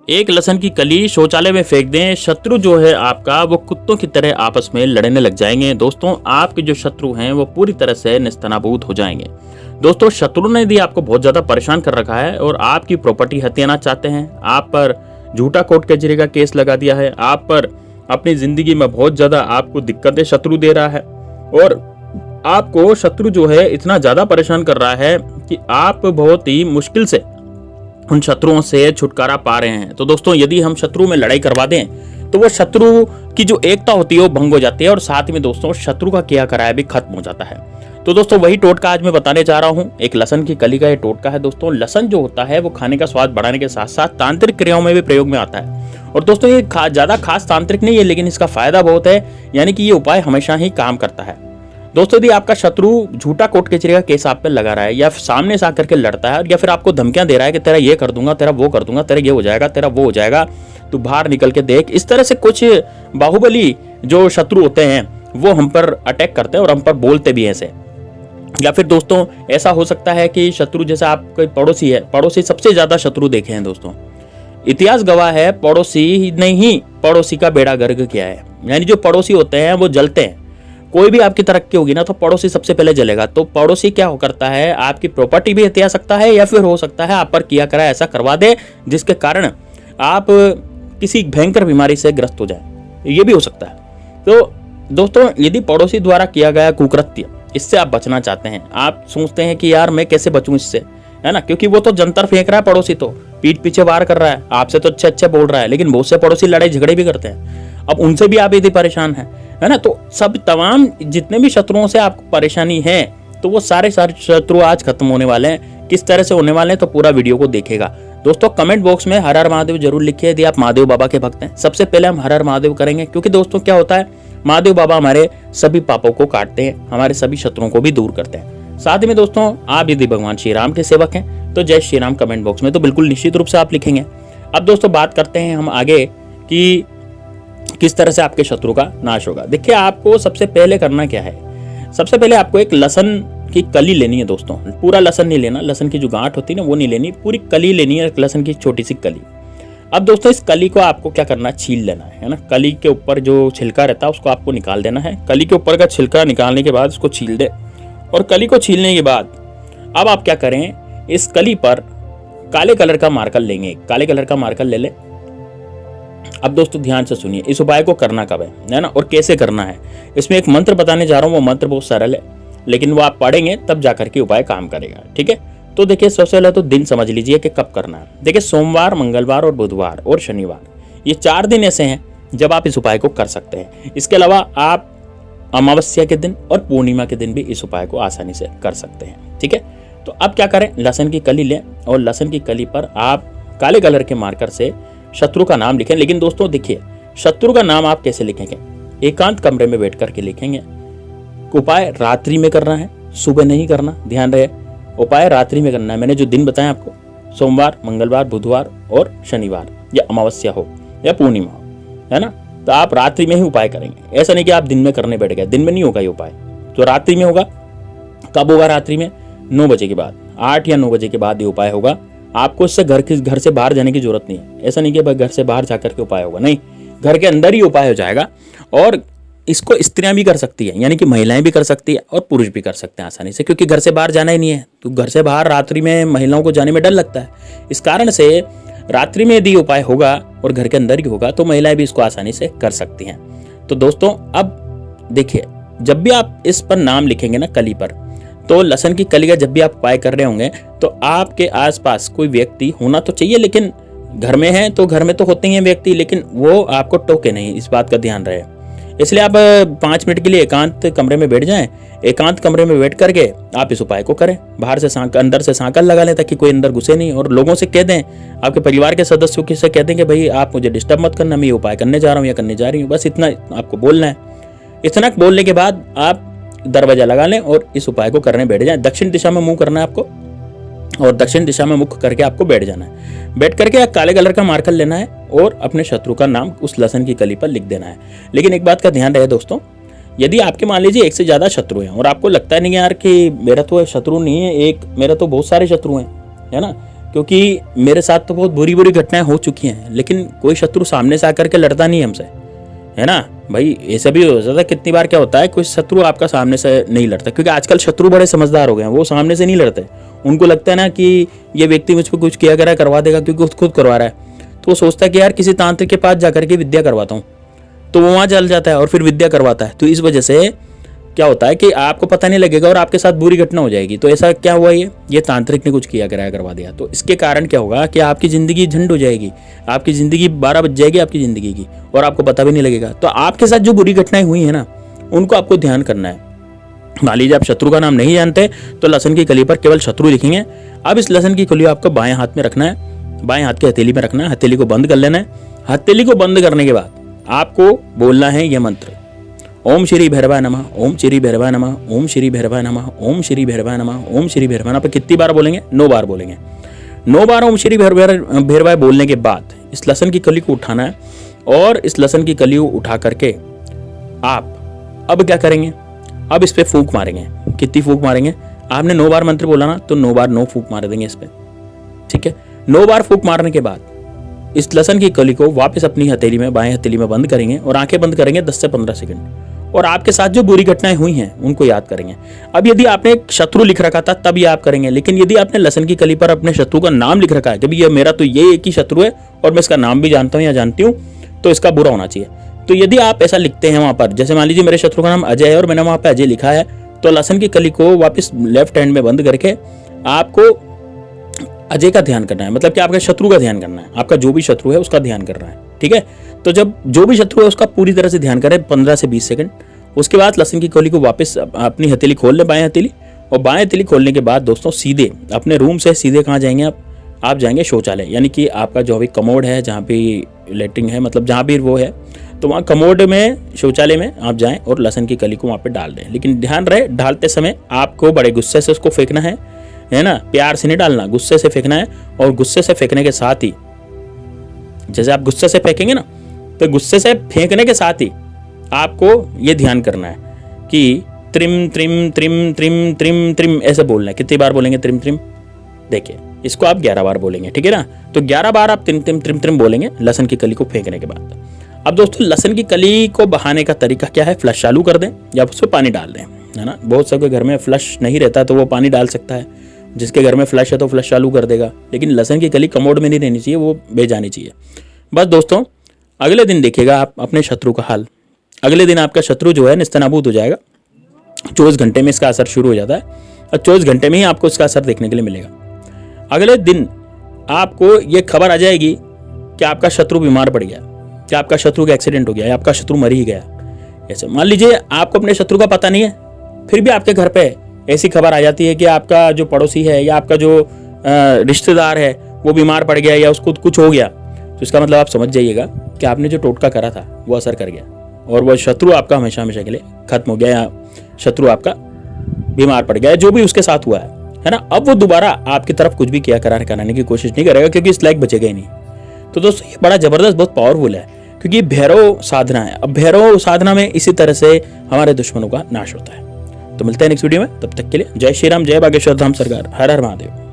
एक लहसुन की कली शौचालय में फेंक दें, शत्रु जो है आपका वो कुत्तों की तरह आपस में लड़ने लग जाएंगे। दोस्तों आपके जो शत्रु हैं वो पूरी तरह से निस्तनाबूद हो जाएंगे। दोस्तों शत्रु ने यदि आपको बहुत ज्यादा परेशान कर रखा है और आपकी प्रॉपर्टी हथियाना चाहते हैं, आप पर झूठा कोर्ट कचहरी का केस लगा दिया है, आप पर अपनी जिंदगी में बहुत ज्यादा आपको दिक्कतें शत्रु दे रहा है और आपको शत्रु जो है इतना ज्यादा परेशान कर रहा है कि आप बहुत ही मुश्किल से उन शत्रुओं से छुटकारा पा रहे हैं, तो दोस्तों यदि हम शत्रु में लड़ाई करवा दें तो वो शत्रु की जो एकता होती है वो भंग हो जाती है और साथ में दोस्तों शत्रु का किया कराया भी खत्म हो जाता है। तो दोस्तों वही टोटका आज मैं बताने जा रहा हूँ। एक लहसुन की कली का ये टोटका है। दोस्तों लहसुन जो होता है वो खाने का स्वाद बढ़ाने के साथ साथ तांत्रिक क्रियाओं में भी प्रयोग में आता है और दोस्तों ये ज्यादा खास तांत्रिक नहीं है, लेकिन इसका फायदा बहुत है, यानी कि ये उपाय हमेशा ही काम करता है। दोस्तों यदि आपका शत्रु झूठा कोर्ट कचहरी का केस आप पे लगा रहा है या सामने से आकर के लड़ता है या फिर आपको धमकियां दे रहा है कि तेरा ये कर दूंगा, तेरा वो कर दूंगा, तेरा ये हो जाएगा, तेरा वो हो जाएगा, तू बाहर निकल के देख, इस तरह से कुछ बाहुबली जो शत्रु होते हैं वो हम पर अटैक करते हैं और हम पर बोलते भी ऐसे। या फिर दोस्तों ऐसा हो सकता है कि शत्रु जैसे आपके पड़ोसी है, पड़ोसी सबसे ज्यादा शत्रु देखे हैं दोस्तों। इतिहास गवाह है पड़ोसी ने ही पड़ोसी का बेड़ा गर्क किया है, यानी जो पड़ोसी होते हैं वो जलते हैं। कोई भी आपकी तरक्की होगी ना तो पड़ोसी सबसे पहले जलेगा। तो पड़ोसी क्या करता है, आपकी प्रॉपर्टी भी हथिया सकता है या फिर हो सकता है आप पर किया करा ऐसा करवा दे जिसके कारण आप किसी भयंकर बीमारी से ग्रस्त हो जाए, ये भी हो सकता है। तो दोस्तों यदि पड़ोसी द्वारा किया गया कुकृत्य इससे आप बचना चाहते हैं, आप सोचते हैं कि यार मैं कैसे बचूं इससे, है ना, क्योंकि वो तो जंतर फेंक रहा है, पड़ोसी तो पीठ पीछे वार कर रहा है, आपसे तो अच्छे बोल रहा है, लेकिन बहुत से पड़ोसी लड़ाई झगड़े भी करते हैं। अब उनसे भी आप यदि परेशान है ना, तो सब तमाम जितने भी शत्रुओं से आपको परेशानी है तो वो सारे शत्रु आज खत्म होने वाले हैं। किस तरह से होने वाले हैं तो पूरा वीडियो को देखेगा। दोस्तों कमेंट बॉक्स में हर हर महादेव जरूर लिखिए यदि आप महादेव बाबा के भक्त हैं। सबसे पहले हम हर हर महादेव करेंगे, क्योंकि दोस्तों क्या होता है, महादेव बाबा हमारे सभी पापों को काटते हैं, हमारे सभी शत्रुओं को भी दूर करते हैं। साथ में दोस्तों आप यदि भगवान श्री राम के सेवक हैं तो जय श्री राम कमेंट बॉक्स में तो बिल्कुल निश्चित रूप से आप लिखेंगे। अब दोस्तों बात करते हैं हम आगे कि किस तरह से आपके शत्रु का नाश होगा। देखिए आपको सबसे पहले करना क्या है, सबसे पहले आपको एक लहसुन की कली लेनी है दोस्तों। पूरा लहसुन नहीं लेना, लहसुन की जो गांठ होती है ना वो नहीं लेनी, पूरी कली लेनी है, लहसुन की छोटी सी कली। अब दोस्तों इस कली को आपको क्या करना है, छील लेना है ना। कली के ऊपर जो छिलका रहता है उसको आपको निकाल देना है। कली के ऊपर का छिलका निकालने के बाद उसको छील दे और कली को छीलने के बाद अब आप क्या करें, इस कली पर काले कलर का मार्कर लेंगे, काले कलर का मार्कर ले ले। अब दोस्तों ध्यान से सुनिए, इस उपाय को करना कब है ना, और कैसे करना है। इसमें एक मंत्र बताने जा रहा हूँ, वो मंत्र बहुत सरल है, लेकिन वो आप पढ़ेंगे तब जाकर के उपाय काम करेगा, ठीक है। तो देखिए सबसे पहले तो दिन समझ लीजिए कि कब करना है। देखिए सोमवार, मंगलवार और बुधवार और शनिवार, ये 4 दिन ऐसे हैं जब आप इस उपाय को कर सकते हैं। इसके अलावा आप अमावस्या के दिन और पूर्णिमा के दिन भी इस उपाय को आसानी से कर सकते हैं, ठीक है। तो अब क्या करें, लहसुन की कली लें और लहसुन की कली पर आप काले कलर के मार्कर से शत्रु का नाम लिखें। लेकिन दोस्तों देखिए शत्रु का नाम आप कैसे लिखेंगे, एकांत कमरे में बैठ करके लिखेंगे। उपाय रात्रि में करना है, सुबह नहीं करना, ध्यान रहे, उपाय रात्रि में करना है। मैंने जो दिन बताया आपको, सोमवार, मंगलवार, बुधवार और शनिवार, या अमावस्या हो या पूर्णिमा हो, है ना, तो आप रात्रि में ही उपाय करेंगे। ऐसा नहीं कि आप दिन में करने बैठ गए, दिन में नहीं होगा ये उपाय, तो रात्रि में होगा। कब होगा रात्रि में, 9 बजे के बाद, 8 या 9 बजे के बाद ये उपाय होगा। आपको इससे घर से बाहर जाने की जरूरत नहीं है। ऐसा नहीं कि भाई घर से बाहर जाकर के उपाय होगा, नहीं, घर के अंदर ही उपाय हो जाएगा। और इसको स्त्रियां भी कर सकती है, यानी कि महिलाएं भी कर सकती है और पुरुष भी कर सकते हैं आसानी से, क्योंकि घर से बाहर जाना ही नहीं है। तो घर से बाहर रात्रि में महिलाओं को जाने में डर लगता है, इस कारण से रात्रि में यदि उपाय होगा और घर के अंदर ही होगा तो महिलाएं भी इसको आसानी से कर सकती हैं। तो दोस्तों अब देखिए, जब भी आप इस पर नाम लिखेंगे ना कली पर, तो लहसुन की कली का जब भी आप उपाय कर रहे होंगे तो आपके आसपास कोई व्यक्ति होना तो चाहिए, लेकिन घर में है तो घर में तो होते ही हैं व्यक्ति, लेकिन वो आपको टोके नहीं, इस बात का ध्यान रहे। इसलिए आप 5 मिनट के लिए एकांत कमरे में बैठ जाएं। एकांत कमरे में बैठ करके आप इस उपाय को करें। बाहर से अंदर से सांकल लगा लें ताकि कोई अंदर घुसे नहीं, और लोगों से कह दें, आपके परिवार के सदस्यों से कह दें कि भाई आप मुझे डिस्टर्ब मत करना, मैं ये उपाय करने जा रहा हूँ या करने जा रही हूँ, बस इतना आपको बोलना है। इतना बोलने के बाद आप दरवाजा लगा लें और इस उपाय को करने बैठ जाएं। दक्षिण दिशा में मुंह करना है आपको और दक्षिण दिशा में मुख करके आपको बैठ जाना है। बैठ करके काले कलर का मार्कर लेना है और अपने शत्रु का नाम उस लहसुन की कली पर लिख देना है। लेकिन एक बात का ध्यान रहे दोस्तों, यदि आपके मान लीजिए 1 से ज्यादा शत्रु हैं और आपको लगता है नहीं यार कि मेरा तो शत्रु नहीं है एक, मेरा तो बहुत सारे शत्रु हैं, है ना, क्योंकि मेरे साथ तो बहुत बुरी बुरी घटनाएं हो चुकी हैं, लेकिन कोई शत्रु सामने से आकर के लड़ता नहीं हमसे, है ना भाई। ऐसा भी हो जाता है, कितनी बार क्या होता है कोई शत्रु आपका सामने से नहीं लड़ता, क्योंकि आजकल शत्रु बड़े समझदार हो गए हैं, वो सामने से नहीं लड़ते। उनको लगता है ना कि ये व्यक्ति मुझ पर कुछ किया करा करवा देगा, क्योंकि खुद करवा रहा है, तो वो सोचता है कि यार किसी तांत्रिक के पास जाकर के विद्या करवाता हूँ, तो वो वहाँ चल जाता है और फिर विद्या करवाता है। तो इस वजह से क्या होता है कि आपको पता नहीं लगेगा और आपके साथ बुरी घटना हो जाएगी। तो ऐसा क्या हुआ, ये तांत्रिक ने कुछ किया कराया करवा दिया, तो इसके कारण क्या होगा कि आपकी ज़िंदगी झंड हो जाएगी, आपकी ज़िंदगी 12 बज जाएगी आपकी ज़िंदगी की, और आपको पता भी नहीं लगेगा। तो आपके साथ जो बुरी घटनाएं हुई है ना, उनको आपको ध्यान करना है। मान लीजिए आप शत्रु का नाम नहीं जानते, तो लहसुन की कली पर केवल शत्रु लिखेंगे। अब इस लहसुन की कली आपको बाएं हाथ में रखना है, बाएं हाथ की हथेली में रखना है, हथेली को बंद कर लेना है। हथेली को बंद करने के बाद आपको बोलना है यह मंत्र, ओम श्री भैरवाय नमः, ओम श्री भैरवाय नमः, ओम श्री भैरवाय नमः, ओम श्री भैरवाय नमः, ओम श्री भैरवाय नमः। कितनी बार बोलेंगे? 9 बार बोलेंगे। 9 बार ओम श्री भैरवाय बोलने के बाद इस लहसुन की कली को उठाना है, और इस लहसुन की कली को उठा करके आप अब क्या करेंगे, अब इस पे फूंक मारेंगे। कितनी फूंक मारेंगे? आपने 9 बार मंत्र बोला ना, तो 9 बार 9 फूंक मार देंगे इस पे, ठीक है। 9 बार फूंक मारने के बाद इस लहसुन की कली को वापस अपनी हथेली में, बाएं हथेली में बंद करेंगे और आंखें बंद करेंगे 10 से 15 सेकंड, और आपके साथ जो बुरी घटनाएं हुई हैं उनको याद करेंगे। अब यदि आपने एक शत्रु लिख रखा था तब ये आप करेंगे, लेकिन यदि आपने लहसुन की कली पर अपने शत्रु का नाम लिख रखा है कि भाई ये मेरा तो ये एक ही शत्रु है और मैं इसका नाम भी जानता हूँ या जानती हूँ, तो इसका बुरा होना चाहिए। तो यदि आप ऐसा लिखते हैं वहां पर, जैसे मान लीजिए मेरे शत्रु का नाम अजय है और मैंने वहां पर अजय लिखा है, तो लहसुन की कली को वापस लेफ्ट हैंड में बंद करके आपको अजय का ध्यान करना है, मतलब कि आपके शत्रु का ध्यान करना है, आपका जो भी शत्रु है उसका ध्यान करना है, ठीक है। तो जब जो भी शत्रु है उसका पूरी तरह से ध्यान करें 15 से 20 सेकंड। उसके बाद लहसुन की कली को वापस अपनी हथेली खोल लें, बाएं हथेली, और बाएं हथेली खोलने के बाद दोस्तों सीधे अपने रूम से सीधे कहाँ जाएंगे आप जाएंगे शौचालय, यानी कि आपका जो भी कमोड है, जहाँ भी लेटरिन है, मतलब जहाँ भी वो है, तो वहाँ कमोड में, शौचालय में आप जाएं और लहसुन की कली को वहाँ पे डाल दें। लेकिन ध्यान रहे, डालते समय आपको बड़े गुस्से से उसको फेंकना है ना, प्यार से नहीं डालना, गुस्से से फेंकना है। और गुस्से से फेंकने के साथ ही, जैसे आप गुस्से से फेंकेंगे ना, तो गुस्से से फेंकने के साथ ही आपको ये ध्यान करना है कि त्रिम त्रिम त्रिम त्रिम त्रिम त्रिम ऐसे बोलना है। कितनी बार बोलेंगे त्रिम त्रिम? देखिए, इसको आप 11 बार बोलेंगे, ठीक है ना। तो 11 बार आप त्रिम त्रिम त्रिम त्रिम बोलेंगे लहसुन की कली को फेंकने के बाद। अब दोस्तों लहसुन की कली को बहाने का तरीका क्या है? फ्लश चालू कर दें या उसमें पानी डाल दें, है ना। बहुत सबके घर में फ्लश नहीं रहता तो वो पानी डाल सकता है, जिसके घर में फ्लश है तो फ्लश चालू कर देगा, लेकिन लहसुन की कली कमोड में नहीं रहनी चाहिए, वो बह जानी चाहिए। बस दोस्तों, अगले दिन देखिएगा आप अपने शत्रु का हाल। अगले दिन आपका शत्रु जो है निस्तनाबूद हो जाएगा। 24 घंटे में इसका असर शुरू हो जाता है और 24 घंटे में ही आपको इसका असर देखने के लिए मिलेगा। अगले दिन आपको ये खबर आ जाएगी कि आपका शत्रु बीमार पड़ गया, कि आपका शत्रु का एक्सीडेंट हो गया या आपका शत्रु मर ही गया। ऐसे मान लीजिए आपको अपने शत्रु का पता नहीं है, फिर भी आपके घर पे ऐसी खबर आ जाती है कि आपका जो पड़ोसी है या आपका जो रिश्तेदार है वो बीमार पड़ गया या उसको कुछ हो गया, तो इसका मतलब आप समझ जाइएगा कि आपने जो टोटका करा था वो असर कर गया और वो शत्रु आपका हमेशा हमेशा के लिए खत्म हो गया, या शत्रु आपका बीमार पड़ गया, जो भी उसके साथ हुआ है ना। अब वो दोबारा आपकी तरफ कुछ भी किया कराने की कोशिश नहीं करेगा, क्योंकि इस लायक बचेगा ही नहीं। तो दोस्तों ये बड़ा जबरदस्त, बहुत पावरफुल है, क्योंकि भैरव साधना है। अब भैरव साधना में इसी तरह से हमारे दुश्मनों का नाश होता है। तो मिलते हैं नेक्स्ट वीडियो में, तब तक के लिए जय श्री राम, जय बागेश्वर धाम सरकार, हर हर महादेव।